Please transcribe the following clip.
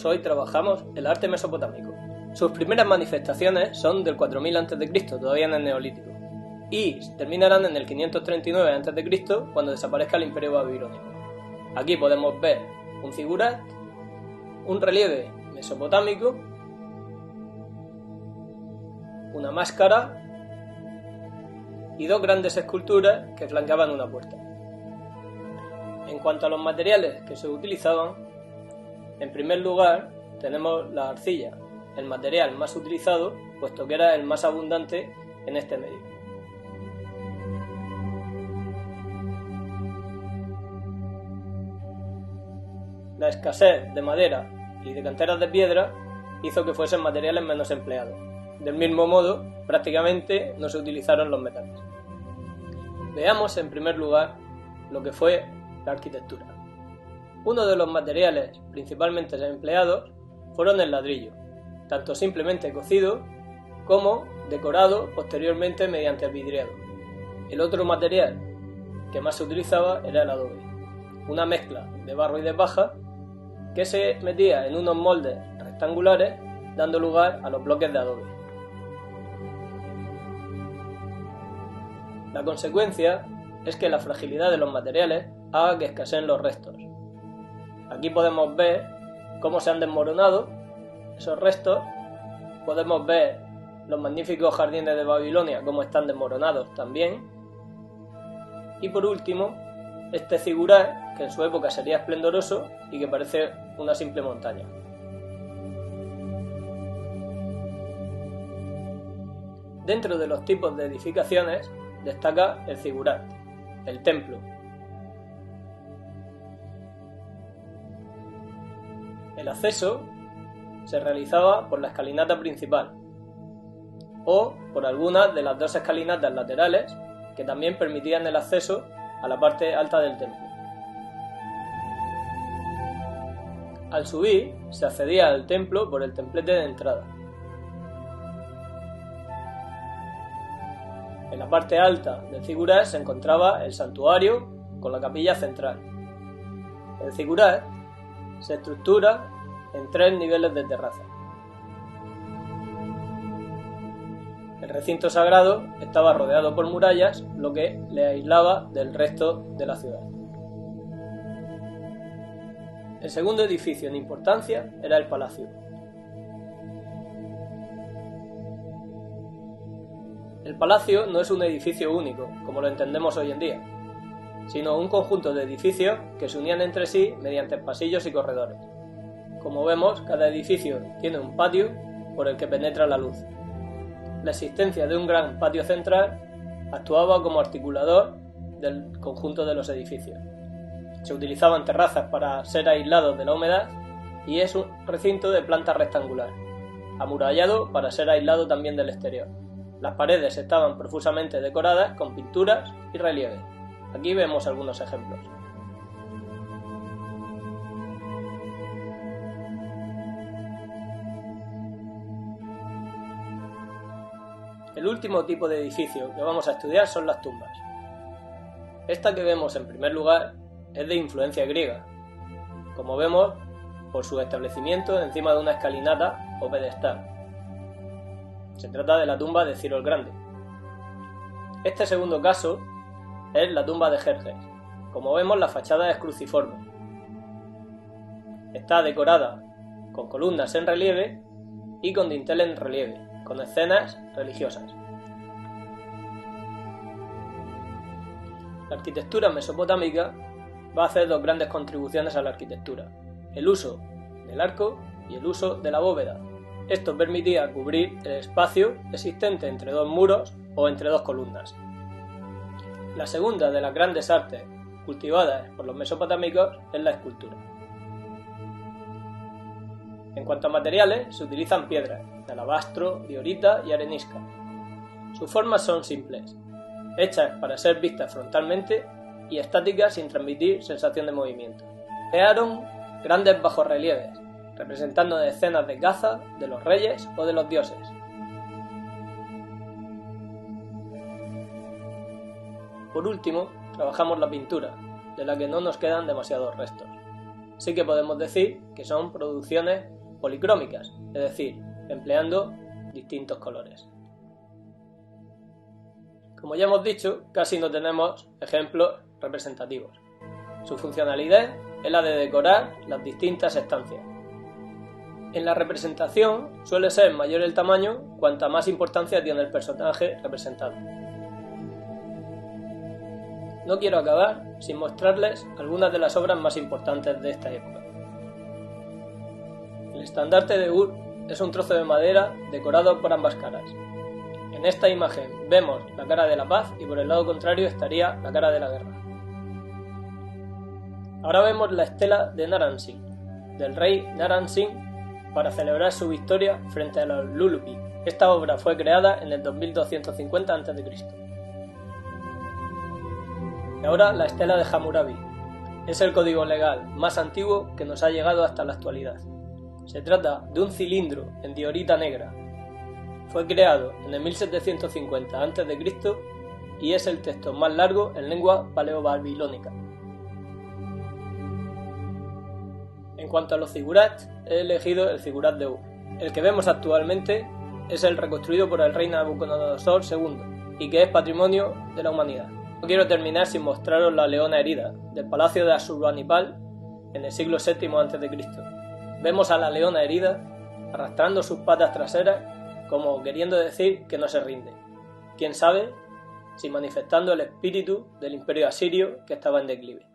Hoy trabajamos el arte mesopotámico. Sus primeras manifestaciones son del 4000 a.C., todavía en el Neolítico, y terminarán en el 539 a.C., cuando desaparezca el Imperio Babilónico. Aquí podemos ver un zigurat, un relieve mesopotámico, una máscara y dos grandes esculturas que flanqueaban una puerta. En cuanto a los materiales que se utilizaban, en primer lugar tenemos la arcilla, el material más utilizado, puesto que era el más abundante en este medio. La escasez de madera y de canteras de piedra hizo que fuesen materiales menos empleados. Del mismo modo, prácticamente no se utilizaron los metales. Veamos en primer lugar lo que fue la arquitectura. Uno de los materiales principalmente empleados fueron el ladrillo, tanto simplemente cocido como decorado posteriormente mediante el vidriado. El otro material que más se utilizaba era el adobe, una mezcla de barro y de paja que se metía en unos moldes rectangulares, dando lugar a los bloques de adobe. La consecuencia es que la fragilidad de los materiales haga que escaseen los restos. Aquí podemos ver cómo se han desmoronado esos restos, podemos ver los magníficos jardines de Babilonia, cómo están desmoronados también, y por último, este zigurat, que en su época sería esplendoroso y que parece una simple montaña. Dentro de los tipos de edificaciones destaca el zigurat, el templo. El acceso se realizaba por la escalinata principal o por algunas de las dos escalinatas laterales que también permitían el acceso a la parte alta del templo. Al subir se accedía al templo por el templete de entrada. En la parte alta del zigurat se encontraba el santuario con la capilla central. El zigurat se estructura en 3 niveles de terraza. El recinto sagrado estaba rodeado por murallas, lo que le aislaba del resto de la ciudad. El segundo edificio en importancia era el palacio. El palacio no es un edificio único, como lo entendemos hoy en día, sino un conjunto de edificios que se unían entre sí mediante pasillos y corredores. Como vemos, cada edificio tiene un patio por el que penetra la luz. La existencia de un gran patio central actuaba como articulador del conjunto de los edificios. Se utilizaban terrazas para ser aislados de la humedad y es un recinto de planta rectangular, amurallado para ser aislado también del exterior. Las paredes estaban profusamente decoradas con pinturas y relieves. Aquí vemos algunos ejemplos. El último tipo de edificio que vamos a estudiar son las tumbas. Esta que vemos en primer lugar es de influencia griega, como vemos por su establecimiento encima de una escalinata o pedestal. Se trata de la tumba de Ciro el Grande. Este segundo caso es la tumba de Jerjes. Como vemos, la fachada es cruciforme. Está decorada con columnas en relieve y con dintel en relieve, con escenas religiosas. La arquitectura mesopotámica va a hacer dos grandes contribuciones a la arquitectura: el uso del arco y el uso de la bóveda. Esto permitía cubrir el espacio existente entre dos muros o entre dos columnas. La segunda de las grandes artes cultivadas por los mesopotámicos es la escultura. En cuanto a materiales, se utilizan piedras de alabastro, diorita y arenisca. Sus formas son simples, hechas para ser vistas frontalmente y estáticas sin transmitir sensación de movimiento. Crearon grandes bajorrelieves, representando escenas de caza de los reyes o de los dioses. Por último, trabajamos la pintura, de la que no nos quedan demasiados restos. sí que podemos decir que son producciones policrómicas, es decir, empleando distintos colores. Como ya hemos dicho, casi no tenemos ejemplos representativos. Su funcionalidad es la de decorar las distintas estancias. En la representación suele ser mayor el tamaño cuanta más importancia tiene el personaje representado. No quiero acabar sin mostrarles algunas de las obras más importantes de esta época. El estandarte de Ur es un trozo de madera decorado por ambas caras. En esta imagen vemos la cara de la paz y por el lado contrario estaría la cara de la guerra. Ahora vemos la estela de Naram Sin, del rey Naram Sin, para celebrar su victoria frente a los Lulupi. Esta obra fue creada en el 2250 a.C. Y ahora la estela de Hammurabi. Es el código legal más antiguo que nos ha llegado hasta la actualidad. Se trata de un cilindro en diorita negra. Fue creado en el 1750 a.C. y es el texto más largo en lengua paleobabilónica. En cuanto a los zigurats, he elegido el zigurat de Ur. El que vemos actualmente es el reconstruido por el rey Nabucodonosor II y que es patrimonio de la humanidad. No quiero terminar sin mostraros la leona herida del palacio de Asurbanipal en el siglo VII a.C. Vemos a la leona herida arrastrando sus patas traseras como queriendo decir que no se rinde. Quién sabe si manifestando el espíritu del imperio asirio que estaba en declive.